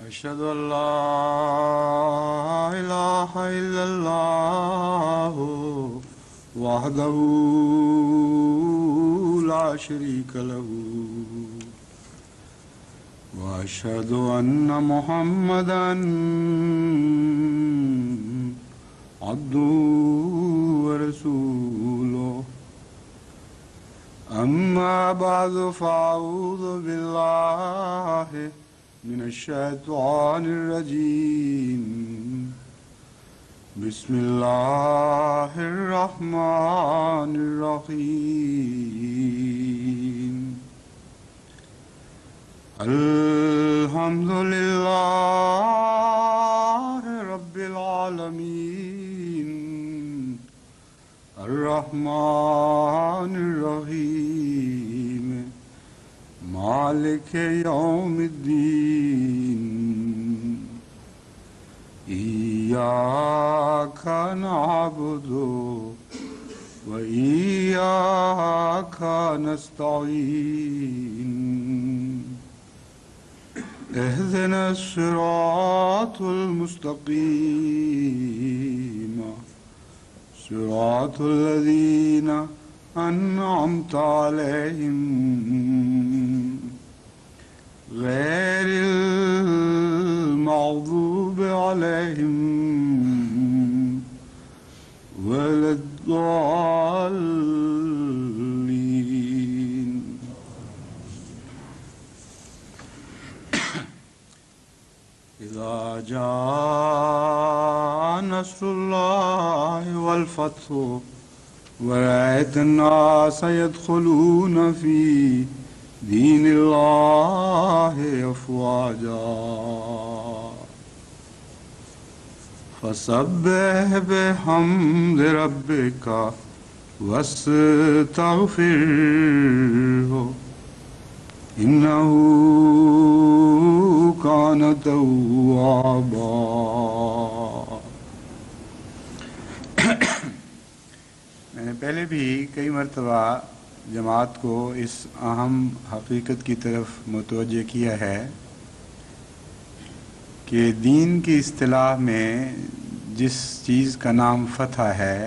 أشهد أن لا إله إلا الله وحده لا شريك له وأشهد أن محمدا عبده ورسوله أما بعد فأعوذ بالله من الشيطان الرجيم بسم الله الرحمن الرحيم الحمد لله رب العالمين الرحمن الرحيم مالك يوم الدين إياك نعبد وإياك نستعين اهدنا الصراط المستقيم صراط الذين أنعمت عليهم غير المغضوب عليهم ولا الضالين. إذا جاء نصر الله والفتح ورأيت الناس يدخلون في دين الله أفواجا فسبح بحمد ربك واستغفره إنه كان توابا. میں نے پہلے بھی کئی مرتبہ جماعت کو اس اہم حقیقت کی طرف متوجہ کیا ہے کہ دین کی اصطلاح میں جس چیز کا نام فتح ہے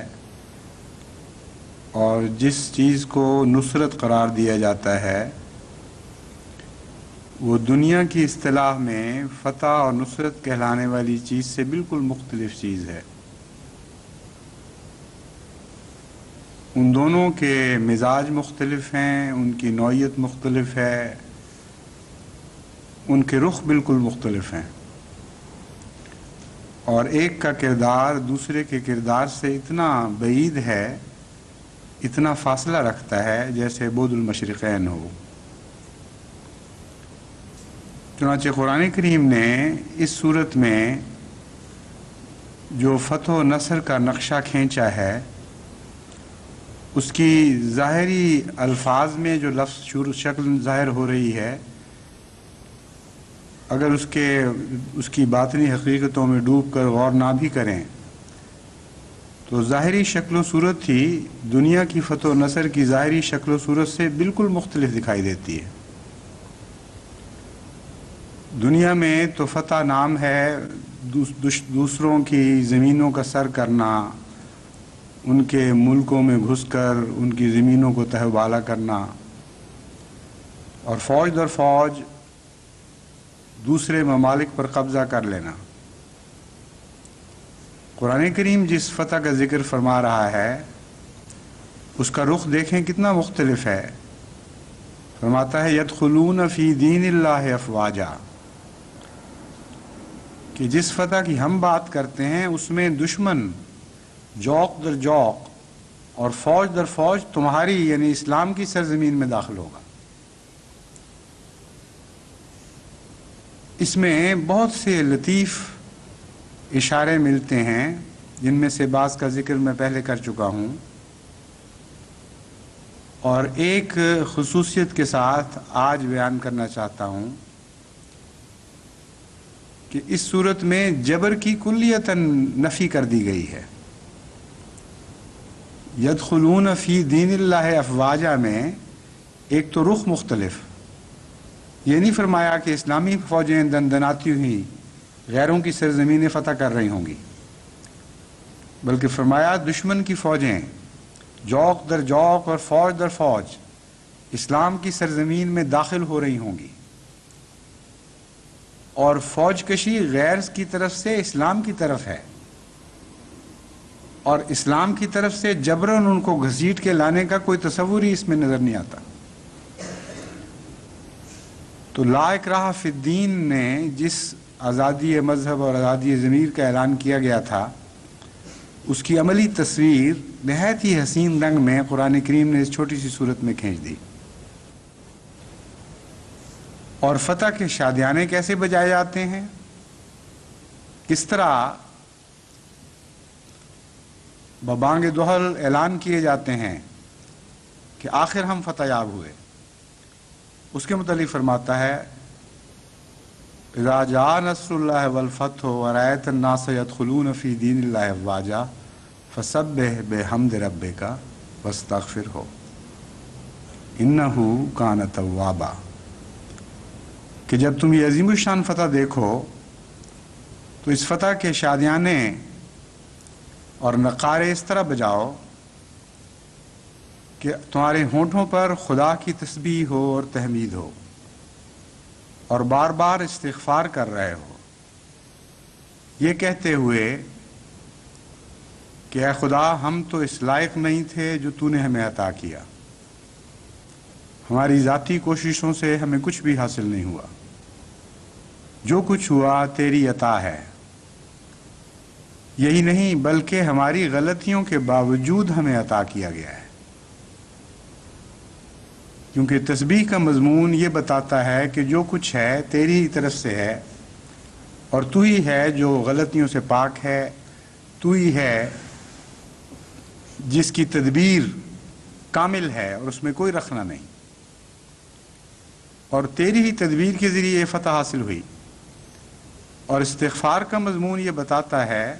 اور جس چیز کو نصرت قرار دیا جاتا ہے وہ دنیا کی اصطلاح میں فتح اور نصرت کہلانے والی چیز سے بالکل مختلف چیز ہے. ان دونوں کے مزاج مختلف ہیں، ان کی نوعیت مختلف ہے، ان کے رخ بالکل مختلف ہیں، اور ایک کا کردار دوسرے کے کردار سے اتنا بعید ہے، اتنا فاصلہ رکھتا ہے جیسے بعد المشرقین ہو. چنانچہ قرآن کریم نے اس صورت میں جو فتح و نصر کا نقشہ کھینچا ہے اس کی ظاہری الفاظ میں جو لفظ شکل ظاہر ہو رہی ہے، اگر اس کی باطنی حقیقتوں میں ڈوب کر غور نہ بھی کریں تو ظاہری شکل و صورت ہی دنیا کی فتح و نصر کی ظاہری شکل و صورت سے بالکل مختلف دکھائی دیتی ہے. دنیا میں تو فتح نام ہے دوسروں کی زمینوں کا سر کرنا، ان کے ملکوں میں گھس کر ان کی زمینوں کو تہ بالا کرنا اور فوج در فوج دوسرے ممالک پر قبضہ کر لینا. قرآن کریم جس فتح کا ذکر فرما رہا ہے اس کا رخ دیکھیں کتنا مختلف ہے. فرماتا ہے یدخلون فی دین اللہ افواجا، کہ جس فتح کی ہم بات کرتے ہیں اس میں دشمن جوق در جوق اور فوج در فوج تمہاری یعنی اسلام کی سرزمین میں داخل ہوگا. اس میں بہت سے لطیف اشارے ملتے ہیں جن میں سے بعض کا ذکر میں پہلے کر چکا ہوں، اور ایک خصوصیت کے ساتھ آج بیان کرنا چاہتا ہوں کہ اس صورت میں جبر کی کلیتاً نفی کر دی گئی ہے. یدخلون فی دین اللہ افواجا میں ایک تو رخ مختلف یہ نہیں فرمایا کہ اسلامی فوجیں دن دناتی ہوئی غیروں کی سرزمینیں فتح کر رہی ہوں گی، بلکہ فرمایا دشمن کی فوجیں جوق در جوق اور فوج در فوج اسلام کی سرزمین میں داخل ہو رہی ہوں گی، اور فوج کشی غیر کی طرف سے اسلام کی طرف ہے، اور اسلام کی طرف سے جبراً ان کو گھسیٹ کے لانے کا کوئی تصور ہی اس میں نظر نہیں آتا۔ تو لا اکراہ فی الدین نے جس آزادی مذہب اور آزادی ضمیر کا اعلان کیا گیا تھا، اس کی عملی تصویر نہایت ہی حسین رنگ میں قرآن کریم نے اس چھوٹی سی صورت میں کھینچ دی۔ اور فتح کے شادیانے کیسے بجائے جاتے ہیں، کس طرح ببانگ دہل اعلان کیے جاتے ہیں کہ آخر ہم فتح یاب ہوئے، اس کے متعلق فرماتا ہے اذا جاء نصر اللہ والفتح ورأیت الناس يدخلون فی دین اللہ افواجا فسبح بحمد ربک واستغفرہ انہ کان توابا، کہ جب تم یہ عظیم الشان فتح دیکھو تو اس فتح کے شادیانے اور نقارے اس طرح بجاؤ کہ تمہارے ہونٹوں پر خدا کی تسبیح ہو اور تحمید ہو، اور بار بار استغفار کر رہے ہو، یہ کہتے ہوئے کہ اے خدا ہم تو اس لائق نہیں تھے جو تو نے ہمیں عطا کیا، ہماری ذاتی کوششوں سے ہمیں کچھ بھی حاصل نہیں ہوا، جو کچھ ہوا تیری عطا ہے، یہی نہیں بلکہ ہماری غلطیوں کے باوجود ہمیں عطا کیا گیا ہے، کیونکہ تسبیح کا مضمون یہ بتاتا ہے کہ جو کچھ ہے تیری طرف سے ہے، اور تو ہی ہے جو غلطیوں سے پاک ہے، تو ہی ہے جس کی تدبیر کامل ہے اور اس میں کوئی رخنہ نہیں، اور تیری ہی تدبیر کے ذریعے یہ فتح حاصل ہوئی۔ اور استغفار کا مضمون یہ بتاتا ہے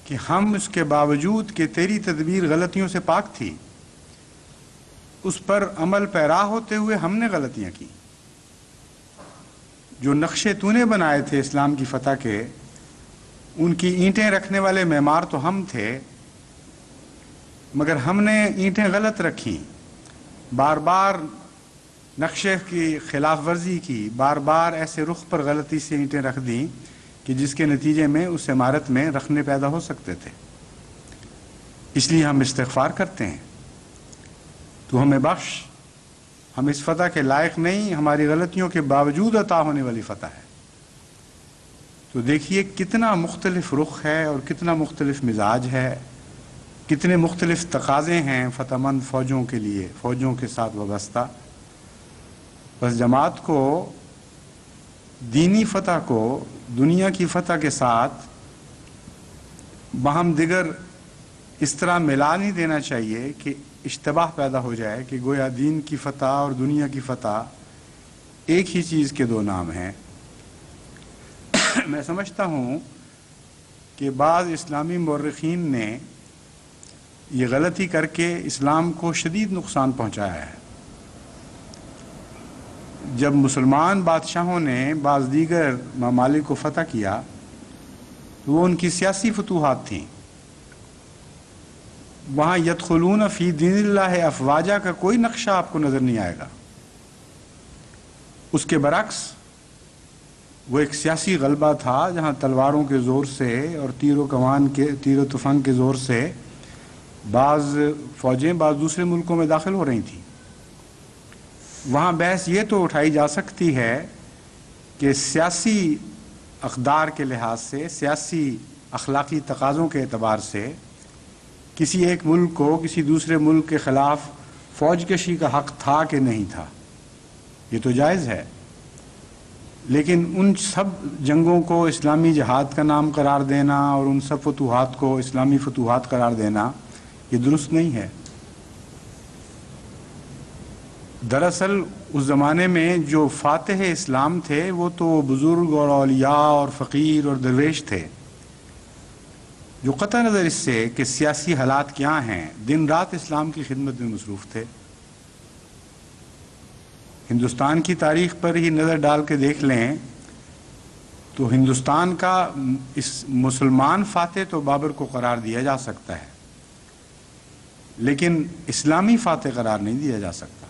کہ ہم اس کے باوجود کہ تیری تدبیر غلطیوں سے پاک تھی، اس پر عمل پیرا ہوتے ہوئے ہم نے غلطیاں کی، جو نقشے تو نے بنائے تھے اسلام کی فتح کے، ان کی اینٹیں رکھنے والے معمار تو ہم تھے، مگر ہم نے اینٹیں غلط رکھی، بار بار نقشے کی خلاف ورزی کی، بار بار ایسے رخ پر غلطی سے اینٹیں رکھ دیں کہ جس کے نتیجے میں اس عمارت میں رخنے پیدا ہو سکتے تھے، اس لیے ہم استغفار کرتے ہیں، تو ہمیں بخش، ہم اس فتح کے لائق نہیں، ہماری غلطیوں کے باوجود عطا ہونے والی فتح ہے۔ تو دیکھیے کتنا مختلف رخ ہے اور کتنا مختلف مزاج ہے، کتنے مختلف تقاضے ہیں فتح مند فوجوں کے لیے، فوجوں کے ساتھ وابستہ۔ بس جماعت کو دینی فتح کو دنیا کی فتح کے ساتھ باہم دیگر اس طرح ملا نہیں دینا چاہیے کہ اشتباہ پیدا ہو جائے کہ گویا دین کی فتح اور دنیا کی فتح ایک ہی چیز کے دو نام ہیں۔ میں سمجھتا ہوں کہ بعض اسلامی مورخین نے یہ غلطی کر کے اسلام کو شدید نقصان پہنچایا ہے۔ جب مسلمان بادشاہوں نے بعض دیگر ممالک کو فتح کیا تو وہ ان کی سیاسی فتوحات تھیں، وہاں یدخلون فی دین اللہ افواجا کا کوئی نقشہ آپ کو نظر نہیں آئے گا۔ اس کے برعکس وہ ایک سیاسی غلبہ تھا جہاں تلواروں کے زور سے اور تیر و تفنگ کے زور سے بعض فوجیں بعض دوسرے ملکوں میں داخل ہو رہی تھیں۔ وہاں بحث یہ تو اٹھائی جا سکتی ہے کہ سیاسی اقدار کے لحاظ سے، سیاسی اخلاقی تقاضوں کے اعتبار سے کسی ایک ملک کو کسی دوسرے ملک کے خلاف فوج کشی کا حق تھا کہ نہیں تھا، یہ تو جائز ہے، لیکن ان سب جنگوں کو اسلامی جہاد کا نام قرار دینا اور ان سب فتوحات کو اسلامی فتوحات قرار دینا یہ درست نہیں ہے۔ دراصل اس زمانے میں جو فاتح اسلام تھے وہ تو بزرگ اور اولیاء اور فقیر اور درویش تھے، جو قطع نظر اس سے کہ سیاسی حالات کیا ہیں دن رات اسلام کی خدمت میں مصروف تھے۔ ہندوستان کی تاریخ پر ہی نظر ڈال کے دیکھ لیں تو ہندوستان کا اس مسلمان فاتح تو بابر کو قرار دیا جا سکتا ہے، لیکن اسلامی فاتح قرار نہیں دیا جا سکتا۔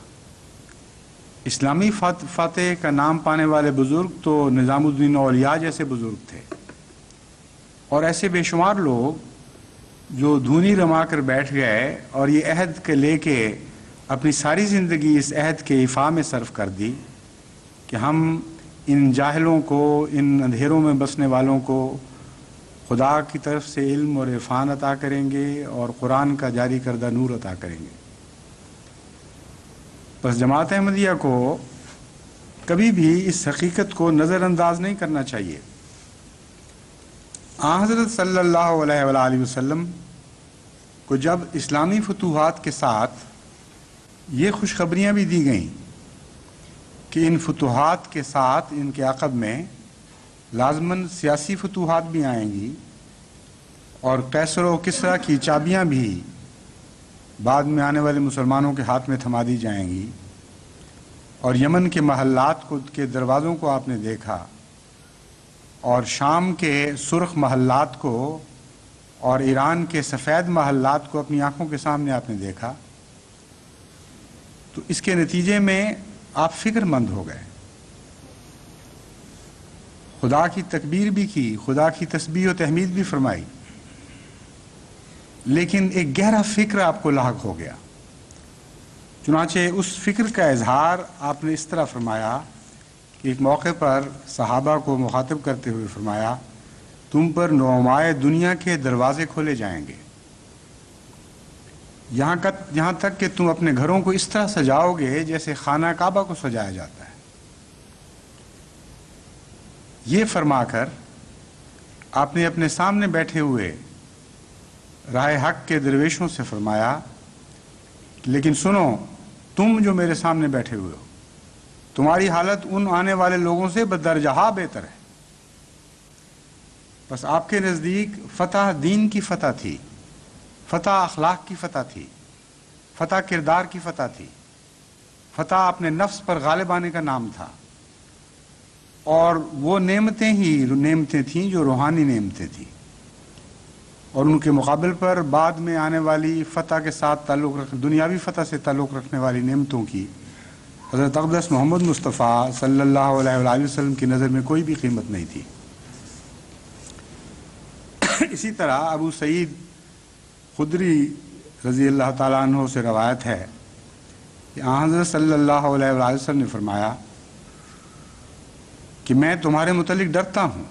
اسلامی فاتح کا نام پانے والے بزرگ تو نظام الدین اولیاء جیسے بزرگ تھے، اور ایسے بے شمار لوگ جو دھونی رما کر بیٹھ گئے اور یہ عہد کے لے کے اپنی ساری زندگی اس عہد کے ایفا میں صرف کر دی کہ ہم ان جاہلوں کو، ان اندھیروں میں بسنے والوں کو خدا کی طرف سے علم اور عرفان عطا کریں گے اور قرآن کا جاری کردہ نور عطا کریں گے۔ بس جماعت احمدیہ کو کبھی بھی اس حقیقت کو نظر انداز نہیں کرنا چاہیے۔ آن حضرت صلی اللہ علیہ وآلہ وسلم کو جب اسلامی فتوحات کے ساتھ یہ خوشخبریاں بھی دی گئیں کہ ان فتوحات کے ساتھ ان کے عقب میں لازماً سیاسی فتوحات بھی آئیں گی اور قیصر و کسریٰ کی چابیاں بھی بعد میں آنے والے مسلمانوں کے ہاتھ میں تھما دی جائیں گی، اور یمن کے محلات کے دروازوں کو آپ نے دیکھا، اور شام کے سرخ محلات کو اور ایران کے سفید محلات کو اپنی آنکھوں کے سامنے آپ نے دیکھا، تو اس کے نتیجے میں آپ فکر مند ہو گئے، خدا کی تکبیر بھی کی، خدا کی تسبیح و تحمید بھی فرمائی، لیکن ایک گہرا فکر آپ کو لاحق ہو گیا۔ چنانچہ اس فکر کا اظہار آپ نے اس طرح فرمایا کہ ایک موقع پر صحابہ کو مخاطب کرتے ہوئے فرمایا، تم پر نومائے دنیا کے دروازے کھولے جائیں گے، یہاں تک کہ تم اپنے گھروں کو اس طرح سجاؤ گے جیسے خانہ کعبہ کو سجایا جاتا ہے۔ یہ فرما کر آپ نے اپنے سامنے بیٹھے ہوئے راہ حق کے درویشوں سے فرمایا، لیکن سنو، تم جو میرے سامنے بیٹھے ہوئے ہو، تمہاری حالت ان آنے والے لوگوں سے بدرجہ بہتر ہے۔ بس آپ کے نزدیک فتح دین کی فتح تھی، فتح اخلاق کی فتح تھی، فتح کردار کی فتح تھی، فتح اپنے نفس پر غالب آنے کا نام تھا، اور وہ نعمتیں ہی نعمتیں تھیں جو روحانی نعمتیں تھیں، اور ان کے مقابل پر بعد میں آنے والی فتح کے ساتھ دنیاوی فتح سے تعلق رکھنے والی نعمتوں کی حضرت اقدس محمد مصطفیٰ صلی اللہ علیہ وآلہ وسلم کی نظر میں کوئی بھی قیمت نہیں تھی۔ اسی طرح ابو سعید خدری رضی اللہ تعالیٰ عنہ سے روایت ہے کہ آن حضرت صلی اللہ علیہ وآلہ وسلم نے فرمایا کہ میں تمہارے متعلق ڈرتا ہوں،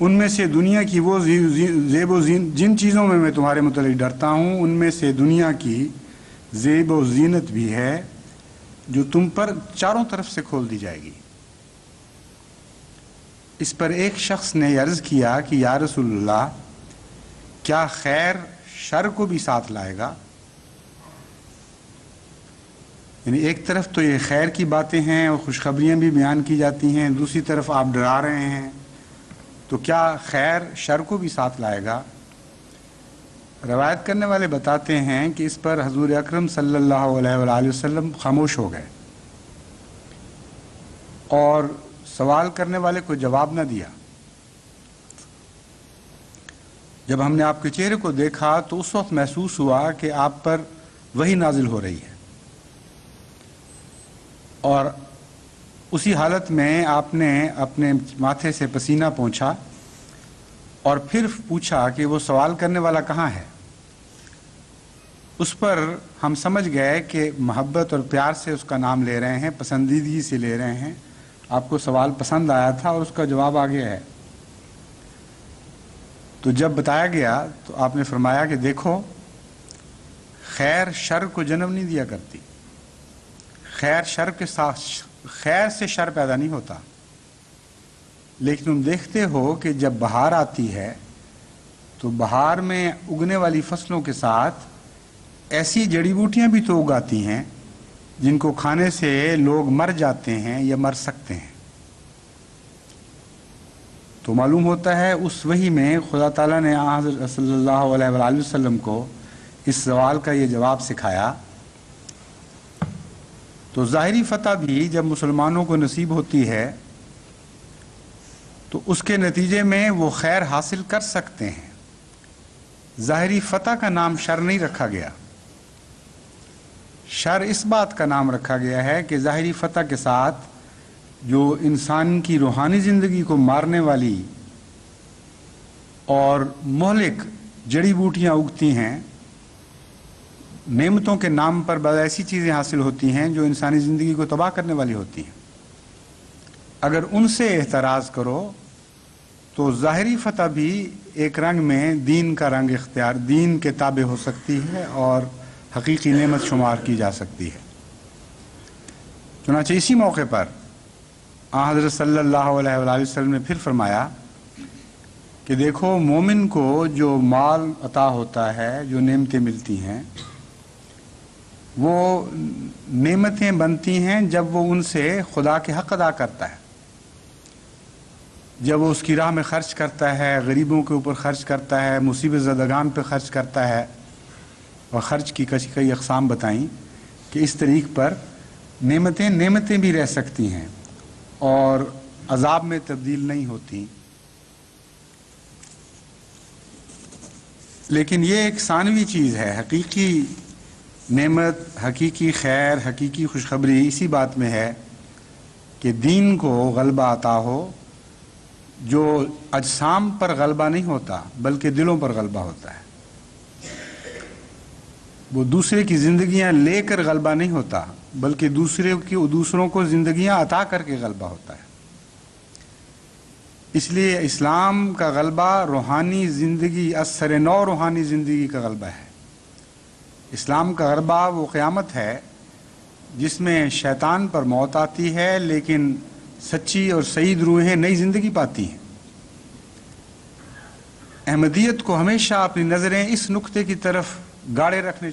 ان میں سے دنیا کی وہ زیب و جن چیزوں میں تمہارے متعلق ڈرتا ہوں، ان میں سے دنیا کی زیب و زینت بھی ہے جو تم پر چاروں طرف سے کھول دی جائے گی۔ اس پر ایک شخص نے عرض کیا کہ یا رسول اللہ، کیا خیر شر کو بھی ساتھ لائے گا؟ یعنی ایک طرف تو یہ خیر کی باتیں ہیں اور خوشخبریاں بھی بیان کی جاتی ہیں، دوسری طرف آپ ڈرا رہے ہیں، تو کیا خیر شر کو بھی ساتھ لائے گا؟ روایت کرنے والے بتاتے ہیں کہ اس پر حضور اکرم صلی اللہ علیہ وآلہ وسلم خاموش ہو گئے اور سوال کرنے والے کو جواب نہ دیا۔ جب ہم نے آپ کے چہرے کو دیکھا تو اس وقت محسوس ہوا کہ آپ پر وحی نازل ہو رہی ہے، اور اسی حالت میں آپ نے اپنے ماتھے سے پسینہ پونچھا اور پھر پوچھا کہ وہ سوال کرنے والا کہاں ہے۔ اس پر ہم سمجھ گئے کہ محبت اور پیار سے اس کا نام لے رہے ہیں، پسندیدگی سے لے رہے ہیں، آپ کو سوال پسند آیا تھا اور اس کا جواب آ گیا ہے۔ تو جب بتایا گیا تو آپ نے فرمایا کہ دیکھو، خیر شر کو جنم نہیں دیا کرتی، خیر شر کے ساتھ، خیر سے شر پیدا نہیں ہوتا، لیکن تم دیکھتے ہو کہ جب بہار آتی ہے تو بہار میں اگنے والی فصلوں کے ساتھ ایسی جڑی بوٹیاں بھی تو اگاتی ہیں جن کو کھانے سے لوگ مر جاتے ہیں یا مر سکتے ہیں۔ تو معلوم ہوتا ہے اس وحی میں خدا تعالیٰ نے حضرت صلی اللہ علیہ وآلہ وسلم کو اس سوال کا یہ جواب سکھایا تو ظاہری فتح بھی جب مسلمانوں کو نصیب ہوتی ہے تو اس کے نتیجے میں وہ خیر حاصل کر سکتے ہیں. ظاہری فتح کا نام شر نہیں رکھا گیا. شر اس بات کا نام رکھا گیا ہے کہ ظاہری فتح کے ساتھ جو انسان کی روحانی زندگی کو مارنے والی اور مہلک جڑی بوٹیاں اگتی ہیں، نعمتوں کے نام پر بعض ایسی چیزیں حاصل ہوتی ہیں جو انسانی زندگی کو تباہ کرنے والی ہوتی ہیں. اگر ان سے احتراز کرو تو ظاہری فتح بھی ایک رنگ میں دین کا رنگ اختیار، دین کے تابع ہو سکتی ہے اور حقیقی نعمت شمار کی جا سکتی ہے. چنانچہ اسی موقع پر حضرت صلی اللہ علیہ وآلہ وسلم نے پھر فرمایا کہ دیکھو، مومن کو جو مال عطا ہوتا ہے، جو نعمتیں ملتی ہیں، وہ نعمتیں بنتی ہیں جب وہ ان سے خدا کے حق ادا کرتا ہے، جب وہ اس کی راہ میں خرچ کرتا ہے، غریبوں کے اوپر خرچ کرتا ہے، مصیبت زدگان پہ خرچ کرتا ہے. اور خرچ کی کئی اقسام بتائیں کہ اس طریق پر نعمتیں بھی رہ سکتی ہیں اور عذاب میں تبدیل نہیں ہوتی. لیکن یہ ایک ثانوی چیز ہے. حقیقی نعمت، حقیقی خیر، حقیقی خوشخبری اسی بات میں ہے کہ دین کو غلبہ عطا ہو، جو اجسام پر غلبہ نہیں ہوتا بلکہ دلوں پر غلبہ ہوتا ہے. وہ دوسرے کی زندگیاں لے کر غلبہ نہیں ہوتا بلکہ دوسروں کو زندگیاں عطا کر کے غلبہ ہوتا ہے. اس لیے اسلام کا غلبہ روحانی زندگی، اثر نو روحانی زندگی کا غلبہ ہے. اسلام کا غلبہ وہ قیامت ہے جس میں شیطان پر موت آتی ہے لیکن سچی اور سعید روحیں نئی زندگی پاتی ہیں. احمدیت کو ہمیشہ اپنی نظریں اس نقطے کی طرف گاڑے رکھنی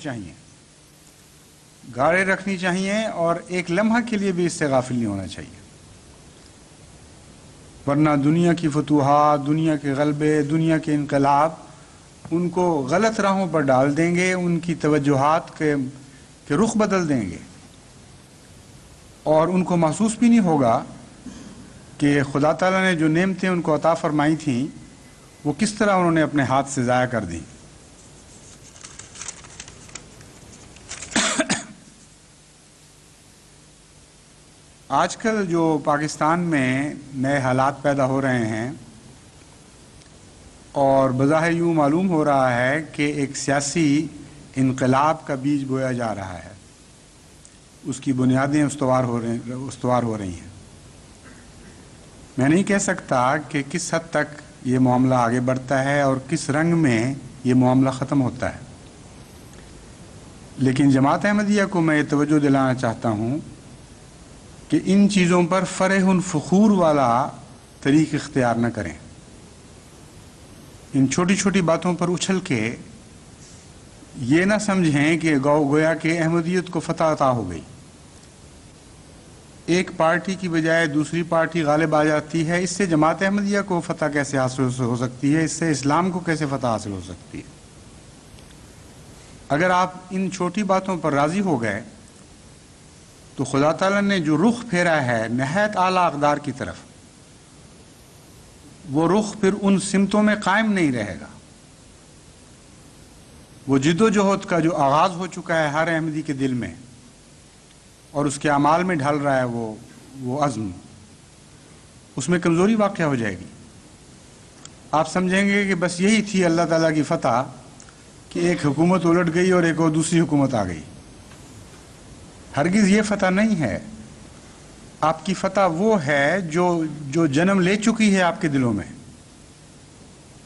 چاہیے اور ایک لمحہ کے لیے بھی اس سے غافل نہیں ہونا چاہیے، ورنہ دنیا کی فتوحات، دنیا کے غلبے، دنیا کے انقلاب ان کو غلط راہوں پر ڈال دیں گے، ان کی توجہات کے رخ بدل دیں گے اور ان کو محسوس بھی نہیں ہوگا کہ خدا تعالیٰ نے جو نعمتیں ان کو عطا فرمائی تھیں وہ کس طرح انہوں نے اپنے ہاتھ سے ضائع کر دیں. آج کل جو پاکستان میں نئے حالات پیدا ہو رہے ہیں اور بظاہر یوں معلوم ہو رہا ہے کہ ایک سیاسی انقلاب کا بیج بویا جا رہا ہے، اس کی بنیادیں استوار ہو رہی ہیں. میں نہیں کہہ سکتا کہ کس حد تک یہ معاملہ آگے بڑھتا ہے اور کس رنگ میں یہ معاملہ ختم ہوتا ہے، لیکن جماعت احمدیہ کو میں یہ توجہ دلانا چاہتا ہوں کہ ان چیزوں پر فرح فخور والا طریق اختیار نہ کریں. ان چھوٹی چھوٹی باتوں پر اچھل کے یہ نہ سمجھیں کہ گویا کہ احمدیت کو فتح عطا ہو گئی، ایک پارٹی کی بجائے دوسری پارٹی غالب آ جاتی ہے، اس سے جماعت احمدیہ کو فتح کیسے حاصل ہو سکتی ہے؟ اس سے اسلام کو کیسے فتح حاصل ہو سکتی ہے؟ اگر آپ ان چھوٹی باتوں پر راضی ہو گئے تو خدا تعالیٰ نے جو رخ پھیرا ہے نہایت اعلیٰ اقدار کی طرف، وہ رخ پھر ان سمتوں میں قائم نہیں رہے گا. وہ جد و جہد کا جو آغاز ہو چکا ہے ہر احمدی کے دل میں اور اس کے اعمال میں ڈھل رہا ہے وہ عزم، اس میں کمزوری واقع ہو جائے گی. آپ سمجھیں گے کہ بس یہی تھی اللہ تعالیٰ کی فتح کہ ایک حکومت الٹ گئی اور ایک اور دوسری حکومت آ گئی. ہرگز یہ فتح نہیں ہے. آپ کی فتح وہ ہے جو جنم لے چکی ہے آپ کے دلوں میں.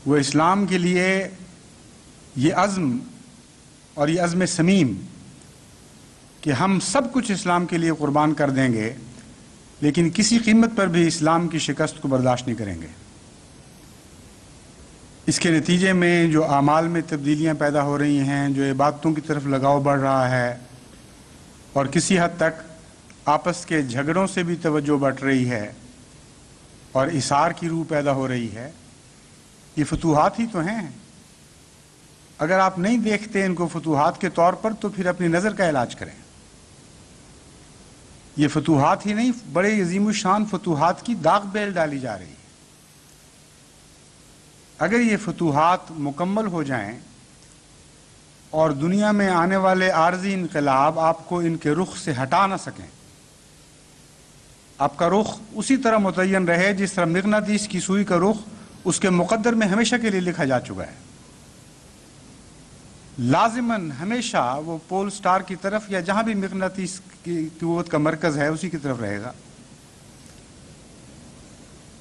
وہ اسلام کے لیے یہ عزم اور یہ عزم صمیم کہ ہم سب کچھ اسلام کے لیے قربان کر دیں گے لیکن کسی قیمت پر بھی اسلام کی شکست کو برداشت نہیں کریں گے. اس کے نتیجے میں جو اعمال میں تبدیلیاں پیدا ہو رہی ہیں، جو عبادتوں کی طرف لگاؤ بڑھ رہا ہے اور کسی حد تک آپس کے جھگڑوں سے بھی توجہ بڑھ رہی ہے اور اثار کی روح پیدا ہو رہی ہے، یہ فتوحات ہی تو ہیں. اگر آپ نہیں دیکھتے ان کو فتوحات کے طور پر تو پھر اپنی نظر کا علاج کریں. یہ فتوحات ہی نہیں، بڑے عظیم الشان فتوحات کی داغ بیل ڈالی جا رہی ہے۔ اگر یہ فتوحات مکمل ہو جائیں اور دنیا میں آنے والے عارضی انقلاب آپ کو ان کے رخ سے ہٹا نہ سکیں، آپ کا رخ اسی طرح متعین رہے جس طرح مغناطیس کی سوئی کا رخ اس کے مقدر میں ہمیشہ کے لیے لکھا جا چکا ہے، لازماً ہمیشہ وہ پول سٹار کی طرف یا جہاں بھی مغناطیس کی قوت کا مرکز ہے اسی کی طرف رہے گا۔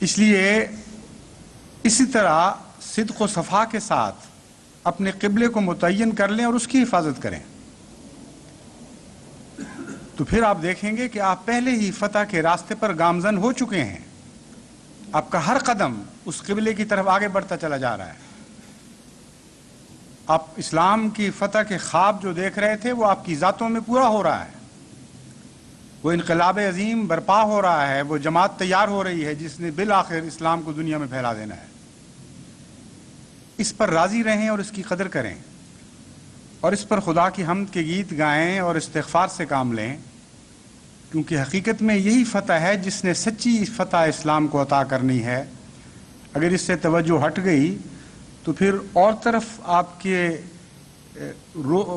اس لیے اسی طرح صدق و صفا کے ساتھ اپنے قبلے کو متعین کر لیں اور اس کی حفاظت کریں، تو پھر آپ دیکھیں گے کہ آپ پہلے ہی فتح کے راستے پر گامزن ہو چکے ہیں۔ آپ کا ہر قدم اس قبلے کی طرف آگے بڑھتا چلا جا رہا ہے۔ آپ اسلام کی فتح کے خواب جو دیکھ رہے تھے وہ آپ کی ذاتوں میں پورا ہو رہا ہے، وہ انقلاب عظیم برپا ہو رہا ہے، وہ جماعت تیار ہو رہی ہے جس نے بالآخر اسلام کو دنیا میں پھیلا دینا ہے۔ اس پر راضی رہیں اور اس کی قدر کریں، اور اس پر خدا کی حمد کے گیت گائیں اور استغفار سے کام لیں، کیونکہ حقیقت میں یہی فتح ہے جس نے سچی فتح اسلام کو عطا کرنی ہے۔ اگر اس سے توجہ ہٹ گئی تو پھر اور طرف آپ کے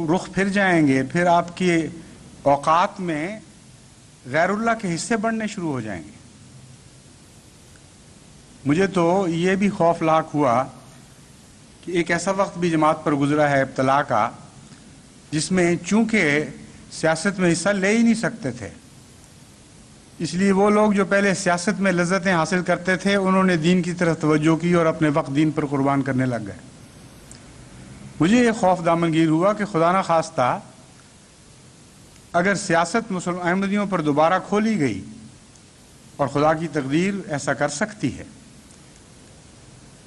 رخ پھر جائیں گے، پھر آپ کے اوقات میں غیر اللہ کے حصے بڑھنے شروع ہو جائیں گے۔ مجھے تو یہ بھی خوفناک ہوا کہ ایک ایسا وقت بھی جماعت پر گزرا ہے ابتلا کا، جس میں چونکہ سیاست میں حصہ لے ہی نہیں سکتے تھے، اس لیے وہ لوگ جو پہلے سیاست میں لذتیں حاصل کرتے تھے انہوں نے دین کی طرف توجہ کی اور اپنے وقت دین پر قربان کرنے لگ گئے۔ مجھے یہ خوف دامنگیر ہوا کہ خدا نہ خواستہ اگر سیاست مسلم احمدیوں پر دوبارہ کھولی گئی، اور خدا کی تقدیر ایسا کر سکتی ہے،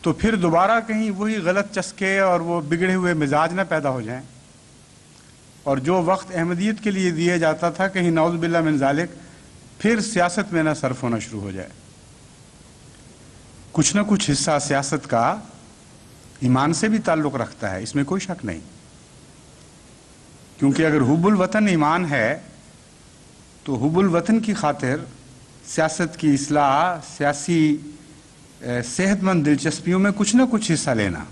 تو پھر دوبارہ کہیں وہی غلط چسکے اور وہ بگڑے ہوئے مزاج نہ پیدا ہو جائیں، اور جو وقت احمدیت کے لیے دیا جاتا تھا کہیں نعوذ باللہ من ذالک پھر سیاست میں نہ صرف ہونا شروع ہو جائے۔ کچھ نہ کچھ حصہ سیاست کا ایمان سے بھی تعلق رکھتا ہے، اس میں کوئی شک نہیں، کیونکہ اگر حب الوطن ایمان ہے تو حب الوطن کی خاطر سیاست کی اصلاح، سیاسی صحت مند دلچسپیوں میں کچھ نہ کچھ حصہ لینا،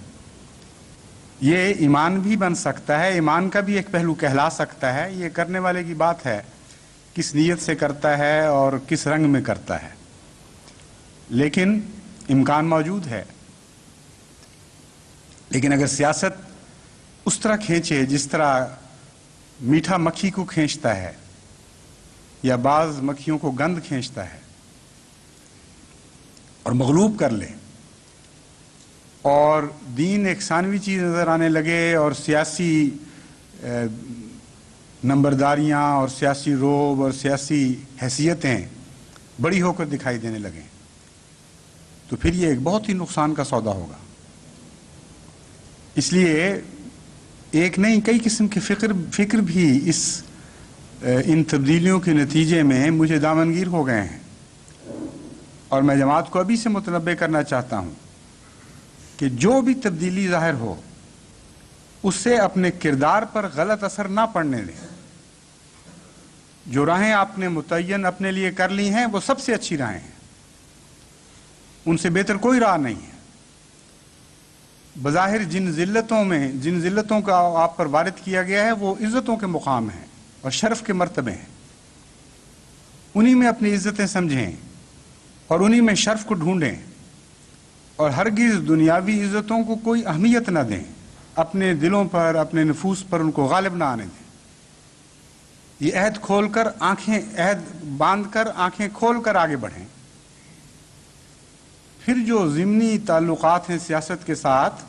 یہ ایمان بھی بن سکتا ہے، ایمان کا بھی ایک پہلو کہلا سکتا ہے۔ یہ کرنے والے کی بات ہے کس نیت سے کرتا ہے اور کس رنگ میں کرتا ہے، لیکن امکان موجود ہے۔ لیکن اگر سیاست اس طرح کھینچے جس طرح میٹھا مکھی کو کھینچتا ہے یا بعض مکھیوں کو گند کھینچتا ہے، اور مغلوب کر لے، اور دین ایک ثانوی چیز نظر آنے لگے، اور سیاسی نمبرداریاں اور سیاسی روب اور سیاسی حیثیتیں بڑی ہو کر دکھائی دینے لگیں، تو پھر یہ ایک بہت ہی نقصان کا سودا ہوگا۔ اس لیے ایک نہیں کئی قسم کے فکر بھی ان تبدیلیوں کے نتیجے میں مجھے دامنگیر ہو گئے ہیں، اور میں جماعت کو ابھی سے متنبہ کرنا چاہتا ہوں کہ جو بھی تبدیلی ظاہر ہو اس سے اپنے کردار پر غلط اثر نہ پڑنے دیں۔ جو راہیں آپ نے متعین اپنے لیے کر لی ہیں وہ سب سے اچھی راہیں ہیں، ان سے بہتر کوئی راہ نہیں ہے۔ بظاہر جن ذلتوں کا آپ پر وارد کیا گیا ہے وہ عزتوں کے مقام ہیں اور شرف کے مرتبے ہیں، انہی میں اپنی عزتیں سمجھیں اور انہی میں شرف کو ڈھونڈیں، اور ہرگز دنیاوی عزتوں کو کوئی اہمیت نہ دیں، اپنے دلوں پر اپنے نفوس پر ان کو غالب نہ آنے دیں۔ یہ عہد باندھ کر آنکھیں کھول کر آگے بڑھیں۔ پھر جو ضمنی تعلقات ہیں سیاست کے ساتھ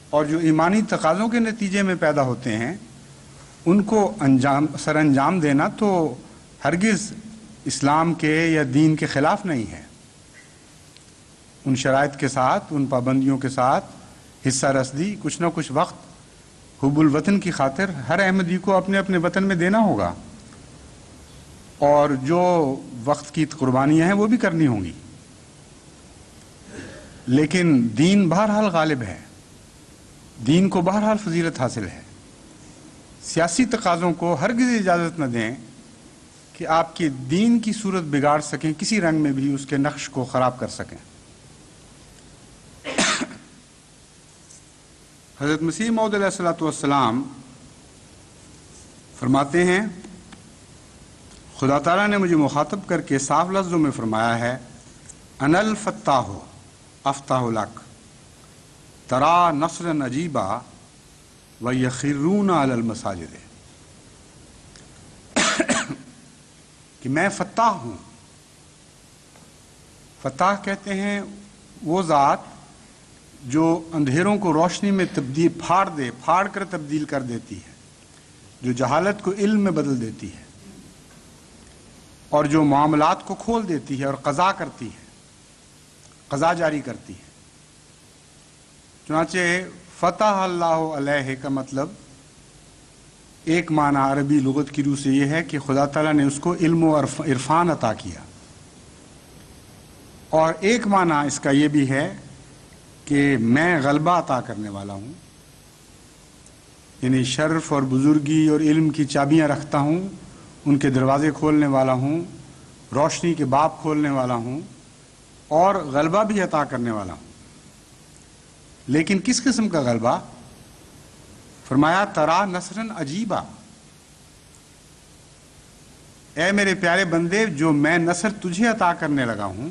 اور جو ایمانی تقاضوں کے نتیجے میں پیدا ہوتے ہیں ان کو سر انجام دینا تو ہرگز اسلام کے یا دین کے خلاف نہیں ہے۔ ان شرائط کے ساتھ، ان پابندیوں کے ساتھ حصہ رسدی کچھ نہ کچھ وقت حب الوطن کی خاطر ہر احمدی کو اپنے اپنے وطن میں دینا ہوگا، اور جو وقت کی قربانیاں ہیں وہ بھی کرنی ہوں گی، لیکن دین بہرحال غالب ہے، دین کو بہرحال فضیلت حاصل ہے۔ سیاسی تقاضوں کو ہرگز اجازت نہ دیں کہ آپ کے دین کی صورت بگاڑ سکیں، کسی رنگ میں بھی اس کے نقش کو خراب کر سکیں۔ حضرت مسیح موعود علیہ الصلوۃ والسلام فرماتے ہیں، خدا تعالیٰ نے مجھے مخاطب کر کے صاف لفظوں میں فرمایا ہے، انا الفتاح افتح لک ترا نصرا عجیبا ویخرون علی المساجد، کہ میں فتاح ہوں۔ فتاح کہتے ہیں وہ ذات جو اندھیروں کو روشنی میں پھاڑ کر تبدیل کر دیتی ہے، جو جہالت کو علم میں بدل دیتی ہے، اور جو معاملات کو کھول دیتی ہے اور قضا کرتی ہے، قضا جاری کرتی ہے۔ چنانچہ فتح اللہ علیہ کا مطلب ایک معنی عربی لغت کی روح سے یہ ہے کہ خدا تعالیٰ نے اس کو علم و عرفان عطا کیا، اور ایک معنی اس کا یہ بھی ہے کہ میں غلبہ عطا کرنے والا ہوں، یعنی شرف اور بزرگی اور علم کی چابیاں رکھتا ہوں، ان کے دروازے کھولنے والا ہوں، روشنی کے باب کھولنے والا ہوں، اور غلبہ بھی عطا کرنے والا ہوں۔ لیکن کس قسم کا غلبہ؟ فرمایا ترا نصرن عجیبا، اے میرے پیارے بندے، جو میں نصر تجھے عطا کرنے لگا ہوں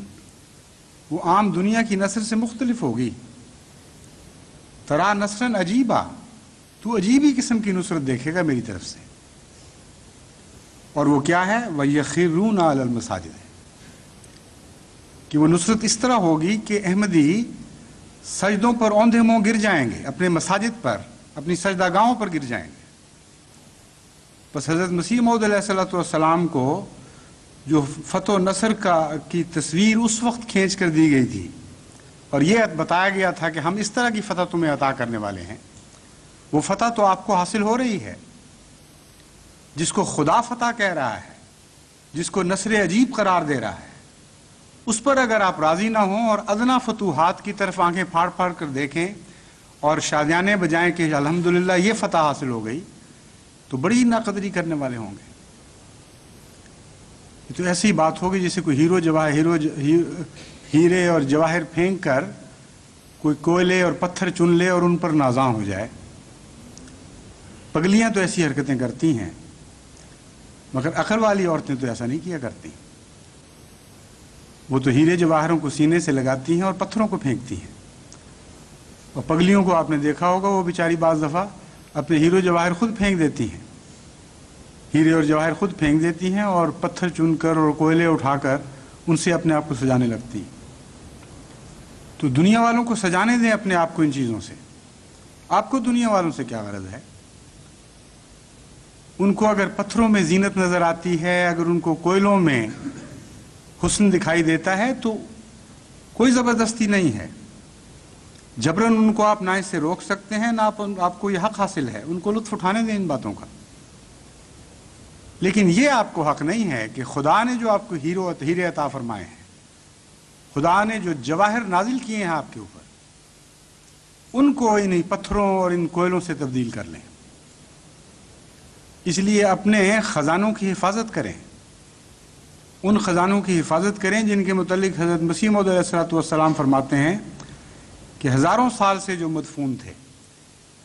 وہ عام دنیا کی نصر سے مختلف ہوگی۔ ترا نصرن عجیبا، تو عجیب ہی قسم کی نصرت دیکھے گا میری طرف سے، اور وہ کیا ہے؟ وَيَخِرُّونَ عَلَى الْمَسَاجِدِ، کہ وہ نصرت اس طرح ہوگی کہ احمدی سجدوں پر اوندھے منہ گر جائیں گے، اپنے مساجد پر، اپنی سجدہ گاہوں پر گر جائیں گے۔ بس حضرت مسیح موعود علیہ الصلوۃ والسلام کو جو فتح و نصر کی تصویر اس وقت کھینچ کر دی گئی تھی، اور یہ بتایا گیا تھا کہ ہم اس طرح کی فتح تمہیں عطا کرنے والے ہیں، وہ فتح تو آپ کو حاصل ہو رہی ہے، جس کو خدا فتح کہہ رہا ہے، جس کو نصر عجیب قرار دے رہا ہے، اس پر اگر آپ راضی نہ ہوں اور ادنا فتوحات کی طرف آنکھیں پھاڑ پھاڑ کر دیکھیں اور شادیانے بجائیں کہ الحمدللہ یہ فتح حاصل ہو گئی، تو بڑی ناقدری کرنے والے ہوں گے۔ یہ تو ایسی بات ہوگی جیسے کوئی ہیرے اور جواہر پھینک کر کوئی کوئلے اور پتھر چن لے اور ان پر نازاں ہو جائے۔ پگلیاں تو ایسی حرکتیں کرتی ہیں، مگر عقل والی عورتیں تو ایسا نہیں کیا کرتی، وہ تو ہیرے جواہروں کو سینے سے لگاتی ہیں اور پتھروں کو پھینکتی ہیں۔ اور پگلیوں کو آپ نے دیکھا ہوگا، وہ بیچاری بعض دفعہ اپنے ہیرو جواہر خود پھینک دیتی ہیں، ہیرے اور جواہر خود پھینک دیتی ہیں اور پتھر چن کر اور کوئلے اٹھا کر ان سے اپنے آپ کو سجانے لگتی ہیں۔ تو دنیا والوں کو سجانے دیں اپنے آپ کو ان چیزوں سے، آپ کو دنیا والوں سے کیا غرض ہے؟ ان کو اگر پتھروں میں زینت نظر آتی ہے، اگر ان کو کوئلوں میں حسن دکھائی دیتا ہے، تو کوئی زبردستی نہیں ہے، جبراً ان کو آپ نہ اس سے روک سکتے ہیں، نہ آپ کو یہ حق حاصل ہے، ان کو لطف اٹھانے دیں ان باتوں کا۔ لیکن یہ آپ کو حق نہیں ہے کہ خدا نے جو آپ کو ہیرے عطا فرمائے ہیں، خدا نے جو جواہر نازل کیے ہیں آپ کے اوپر، ان کو ان پتھروں اور ان کوئلوں سے تبدیل کر لیں۔ اس لیے اپنے خزانوں کی حفاظت کریں، ان خزانوں کی حفاظت کریں جن کے متعلق حضرت مسیح موعود علیہ الصلوۃ والسلام فرماتے ہیں کہ ہزاروں سال سے جو مدفون تھے،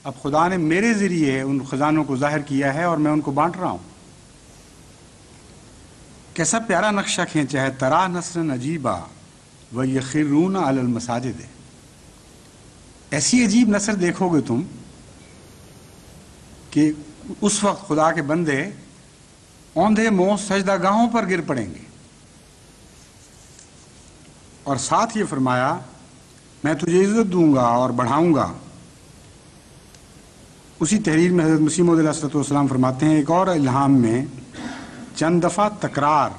اب خدا نے میرے ذریعے ان خزانوں کو ظاہر کیا ہے اور میں ان کو بانٹ رہا ہوں۔ کیسا پیارا نقشہ کھینچا ہے، ترا نصرا عجیبا ویخرون علی المساجد، ایسی عجیب نصر دیکھو گے تم کہ اس وقت خدا کے بندے اوندھے منہ سجدہ گاہوں پر گر پڑیں گے۔ اور ساتھ یہ فرمایا، میں تجھے عزت دوں گا اور بڑھاؤں گا۔ اسی تحریر میں حضرت مسیح موعود علیہ الصلوۃ والسلام فرماتے ہیں، ایک اور الہام میں چند دفعہ تکرار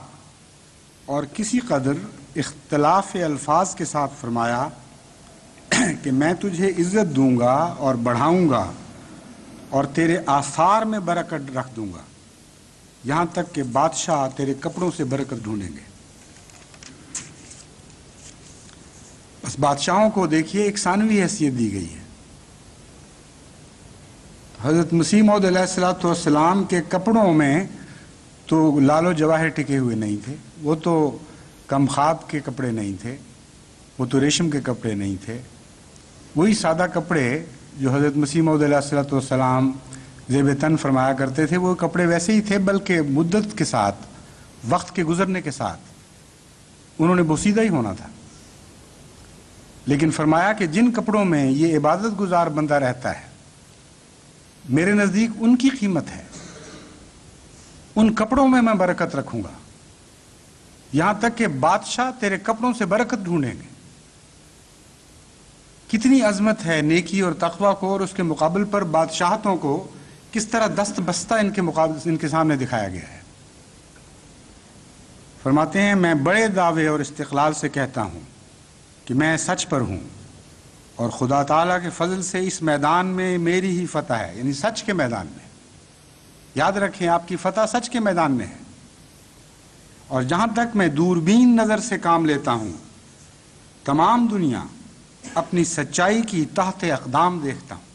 اور کسی قدر اختلاف الفاظ کے ساتھ فرمایا کہ میں تجھے عزت دوں گا اور بڑھاؤں گا اور تیرے آثار میں برکت رکھ دوں گا، یہاں تک کہ بادشاہ تیرے کپڑوں سے برکت ڈھونڈیں گے۔ بس بادشاہوں کو دیکھیے ایک ثانوی حیثیت دی گئی ہے۔ حضرت مسیح موعود علیہ الصلوۃ والسلام کے کپڑوں میں تو لال و جواہر ٹکے ہوئے نہیں تھے، وہ تو کم خواب کے کپڑے نہیں تھے، وہ تو ریشم کے کپڑے نہیں تھے، وہی سادہ کپڑے جو حضرت مسیح موعود علیہ الصلوۃ والسلام زیب تن فرمایا کرتے تھے، وہ کپڑے ویسے ہی تھے، بلکہ مدت کے ساتھ، وقت کے گزرنے کے ساتھ انہوں نے بوسیدہ ہی ہونا تھا۔ لیکن فرمایا کہ جن کپڑوں میں یہ عبادت گزار بندہ رہتا ہے، میرے نزدیک ان کی قیمت ہے، ان کپڑوں میں برکت رکھوں گا، یہاں تک کہ بادشاہ تیرے کپڑوں سے برکت ڈھونڈیں گے۔ کتنی عظمت ہے نیکی اور تقویٰ کو، اور اس کے مقابل پر بادشاہتوں کو کس طرح دست بستہ ان کے سامنے دکھایا گیا ہے۔ فرماتے ہیں میں بڑے دعوے اور استقلال سے کہتا ہوں کہ میں سچ پر ہوں، اور خدا تعالیٰ کے فضل سے اس میدان میں میری ہی فتح ہے، یعنی سچ کے میدان میں۔ یاد رکھیں آپ کی فتح سچ کے میدان میں ہے۔ اور جہاں تک میں دوربین نظر سے کام لیتا ہوں، تمام دنیا اپنی سچائی کی تحت اقدام دیکھتا ہوں۔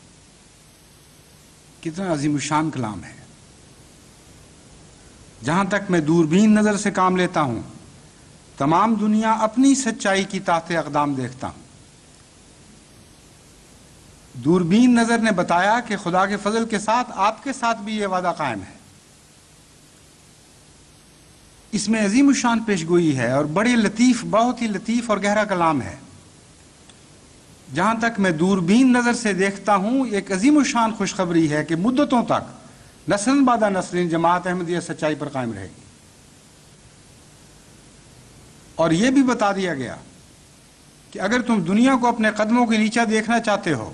کتنا عظیم الشان کلام ہے۔ جہاں تک میں دوربین نظر سے کام لیتا ہوں، تمام دنیا اپنی سچائی کی تحت اقدام دیکھتا ہوں۔ دوربین نظر نے بتایا کہ خدا کے فضل کے ساتھ آپ کے ساتھ بھی یہ وعدہ قائم ہے۔ اس میں عظیم الشان پیشگوئی ہے اور بڑے لطیف، بہت ہی لطیف اور گہرا کلام ہے۔ جہاں تک میں دوربین نظر سے دیکھتا ہوں، ایک عظیم الشان خوشخبری ہے کہ مدتوں تک نسل بعد نسل جماعت احمدیہ سچائی پر قائم رہے گی۔ اور یہ بھی بتا دیا گیا کہ اگر تم دنیا کو اپنے قدموں کے نیچے دیکھنا چاہتے ہو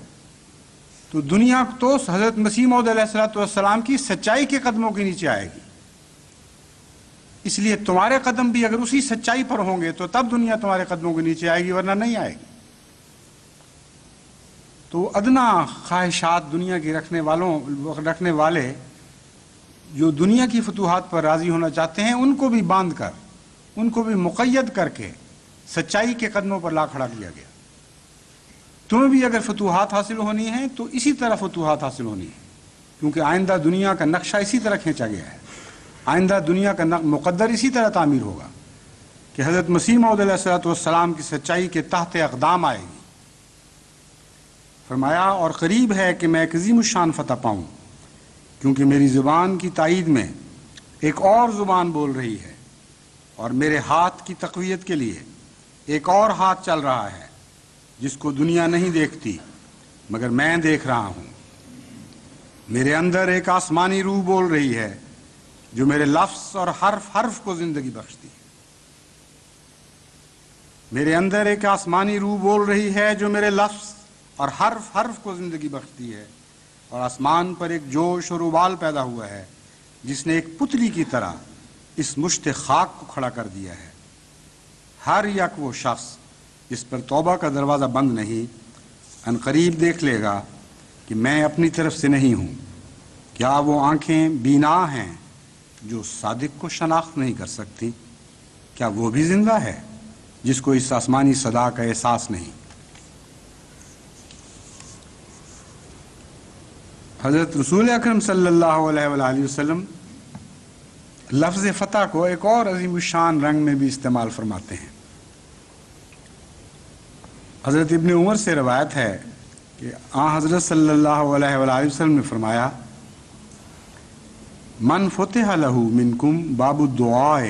تو دنیا تو حضرت مسیح موعود علیہ الصلوۃ والسلام کی سچائی کے قدموں کے نیچے آئے گی۔ اس لیے تمہارے قدم بھی اگر اسی سچائی پر ہوں گے تو تب دنیا تمہارے قدموں کے نیچے آئے گی، ورنہ نہیں آئے گی۔ تو ادنا خواہشات دنیا کی رکھنے والے جو دنیا کی فتوحات پر راضی ہونا چاہتے ہیں، ان کو بھی باندھ کر، ان کو بھی مقید کر کے سچائی کے قدموں پر لا کھڑا کیا گیا۔ تمہیں بھی اگر فتوحات حاصل ہونی ہیں تو اسی طرح فتوحات حاصل ہونی ہے، کیونکہ آئندہ دنیا کا نقشہ اسی طرح کھینچا گیا ہے، آئندہ دنیا کا مقدر اسی طرح تعمیر ہوگا کہ حضرت مسیح موعود علیہ الصلوۃ والسلام کی سچائی کے تحت اقدام آئے گی۔ فرمایا اور قریب ہے کہ میں ایک عظیم الشان فتح پاؤں، کیونکہ میری زبان کی تائید میں ایک اور زبان بول رہی ہے، اور میرے ہاتھ کی تقویت کے لیے ایک اور ہاتھ چل رہا ہے جس کو دنیا نہیں دیکھتی مگر میں دیکھ رہا ہوں۔ میرے اندر ایک آسمانی روح بول رہی ہے جو میرے لفظ اور حرف کو زندگی بخشتی ہے۔ میرے اندر ایک آسمانی روح بول رہی ہے جو میرے لفظ اور حرف کو زندگی بخشتی ہے، اور آسمان پر ایک جوش اور ابال پیدا ہوا ہے جس نے ایک پتلی کی طرح اس مشت خاک کو کھڑا کر دیا ہے۔ ہر یک وہ شخص جس پر توبہ کا دروازہ بند نہیں، ان قریب دیکھ لے گا کہ میں اپنی طرف سے نہیں ہوں۔ کیا وہ آنکھیں بینا ہیں جو صادق کو شناخت نہیں کر سکتی؟ کیا وہ بھی زندہ ہے جس کو اس آسمانی صدا کا احساس نہیں؟ حضرت رسول اکرم صلی اللہ علیہ وآلہ وسلم لفظ فتح کو ایک اور عظیم الشان رنگ میں بھی استعمال فرماتے ہیں۔ حضرت ابن عمر سے روایت ہے کہ حضرت صلی اللہ علیہ وآلہ وسلم نے فرمایا من فتح لہ منکم باب الدعاء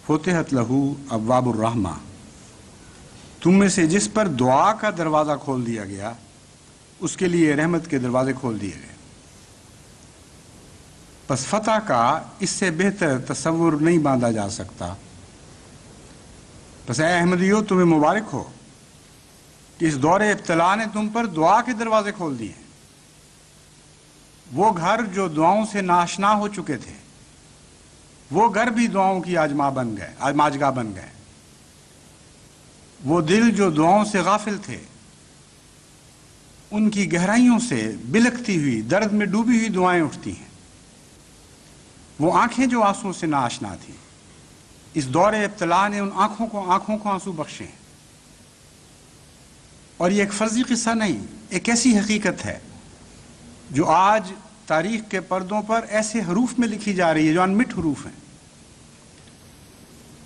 فتحت لہ ابواب الرحمہ، تم میں سے جس پر دعا کا دروازہ کھول دیا گیا اس کے لیے رحمت کے دروازے کھول دیے گئے۔ پس فتح کا اس سے بہتر تصور نہیں باندھا جا سکتا۔ پس اے احمدیو تمہیں مبارک ہو کہ اس دور ابتلا نے تم پر دعا کے دروازے کھول دیے۔ وہ گھر جو دعاؤں سے ناشنا ہو چکے تھے، وہ گھر بھی دعاؤں کی آجماجگاہ بن گئے۔ وہ دل جو دعاؤں سے غافل تھے، ان کی گہرائیوں سے بلکتی ہوئی، درد میں ڈوبی ہوئی دعائیں اٹھتی ہیں۔ وہ آنکھیں جو آنسوں سے ناآشنا تھیں، اس دور ابتلا نے ان آنکھوں کو آنسو بخشے ہیں۔ اور یہ ایک فرضی قصہ نہیں، ایک ایسی حقیقت ہے جو آج تاریخ کے پردوں پر ایسے حروف میں لکھی جا رہی ہے جو انمٹ حروف ہیں۔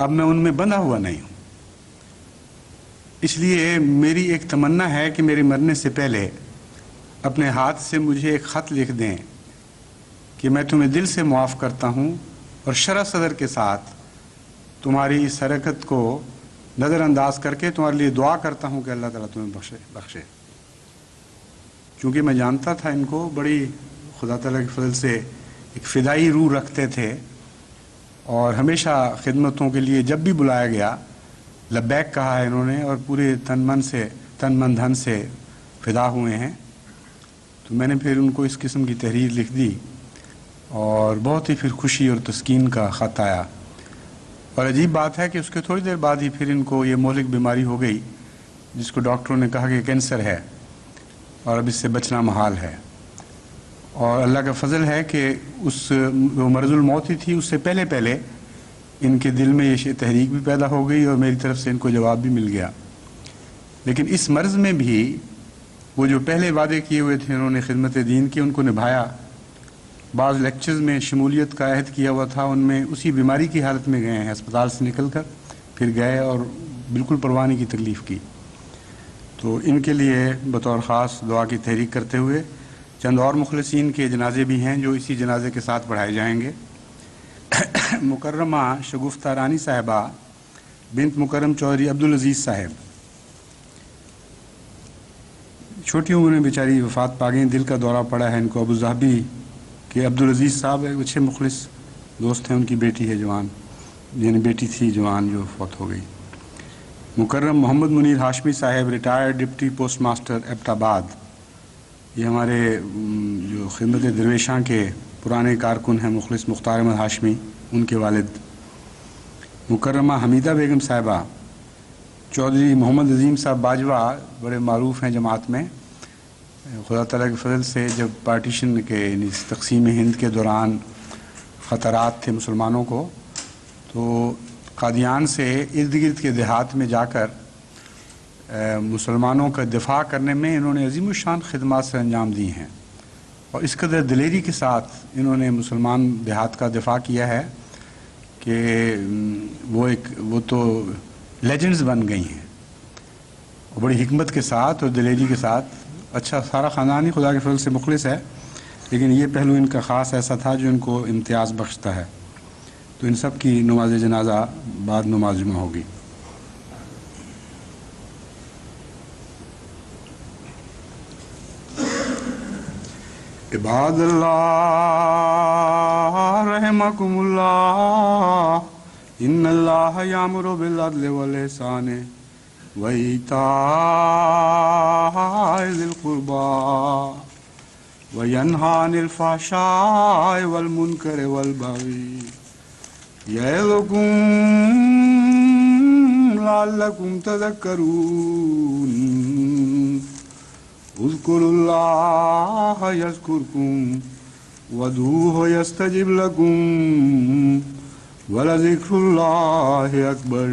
اب میں ان میں بندھا ہوا نہیں ہوں. اس لیے میری ایک تمنا ہے کہ میرے مرنے سے پہلے اپنے ہاتھ سے مجھے ایک خط لکھ دیں کہ میں تمہیں دل سے معاف کرتا ہوں اور شرح صدر کے ساتھ تمہاری اس حرکت کو نظر انداز کر کے تمہارے لیے دعا کرتا ہوں کہ اللہ تعالیٰ تمہیں بخشے. چونکہ میں جانتا تھا ان کو بڑی خدا تعالیٰ کے فضل سے ایک فدائی روح رکھتے تھے اور ہمیشہ خدمتوں کے لیے جب بھی بلایا گیا لبیک کہا ہے انہوں نے اور پورے تن من دھن سے فدا ہوئے ہیں. تو میں نے پھر ان کو اس قسم کی تحریر لکھ دی اور بہت ہی پھر خوشی اور تسکین کا خط آیا. اور عجیب بات ہے کہ اس کے تھوڑی دیر بعد ہی پھر ان کو یہ مہلک بیماری ہو گئی جس کو ڈاکٹروں نے کہا کہ کینسر ہے اور اب اس سے بچنا محال ہے. اور اللہ کا فضل ہے کہ وہ مرض الموت ہی تھی اس سے پہلے ان کے دل میں یہ تحریک بھی پیدا ہو گئی اور میری طرف سے ان کو جواب بھی مل گیا. لیکن اس مرض میں بھی وہ جو پہلے وعدے کیے ہوئے تھے انہوں نے خدمت دین کی ان کو نبھایا. بعض لیکچرز میں شمولیت کا عہد کیا ہوا تھا ان میں اسی بیماری کی حالت میں گئے ہیں اسپتال سے نکل کر پھر گئے اور بالکل پروانی کی تکلیف کی. تو ان کے لیے بطور خاص دعا کی تحریک کرتے ہوئے چند اور مخلصین کے جنازے بھی ہیں جو اسی جنازے کے ساتھ پڑھائے جائیں گے. مکرمہ شگفتہ رانی صاحبہ بنت مکرم چودھری عبدالعزیز صاحب چھوٹی عمر میں بیچاری وفات پا گئیں. دل کا دورہ پڑا ہے ان کو. ابوظہبی کہ عبدالعزیز صاحب ایک اچھے مخلص دوست ہیں. ان کی بیٹی ہے جوان یعنی بیٹی تھی جوان جو فوت ہو گئی. مکرم محمد منیر ہاشمی صاحب retired deputy post master Abbottabad. یہ ہمارے جو خدمت درویشاں کے پرانے کارکن ہیں مخلص مختار احمد ہاشمی ان کے والد. مکرمہ حمیدہ بیگم صاحبہ چودھری محمد عظیم صاحب باجوہ بڑے معروف ہیں جماعت میں. خدا تعالیٰ کے فضل سے جب پارٹیشن کے یعنی تقسیم ہند کے دوران خطرات تھے مسلمانوں کو تو قادیان سے ارد گرد کے دیہات میں جا کر مسلمانوں کا دفاع کرنے میں انہوں نے عظیم الشان خدمات سے انجام دی ہیں. اور اس قدر دلیری کے ساتھ انہوں نے مسلمان دیہات کا دفاع کیا ہے کہ وہ تو لیجنڈز بن گئی ہیں. بڑی حکمت کے ساتھ اور دلیری کے ساتھ. اچھا سارا خاندان ہی خدا کے فضل سے مخلص ہے لیکن یہ پہلو ان کا خاص ایسا تھا جو ان کو امتیاز بخشتا ہے. تو ان سب کی نماز جنازہ بعد نماز جمعہ ہوگی. عباد اللہ رحمکم اللہ ان اللہ یامر بالعدل والاحسان وایتاء ذی القربى وینہی عن الفحشاء والمنکر والبغی یعظکم لعلکم تذکرون اذکروا اللہ یذکرکم وادعوہ یستجب لکم ولذکر اللہ اکبر.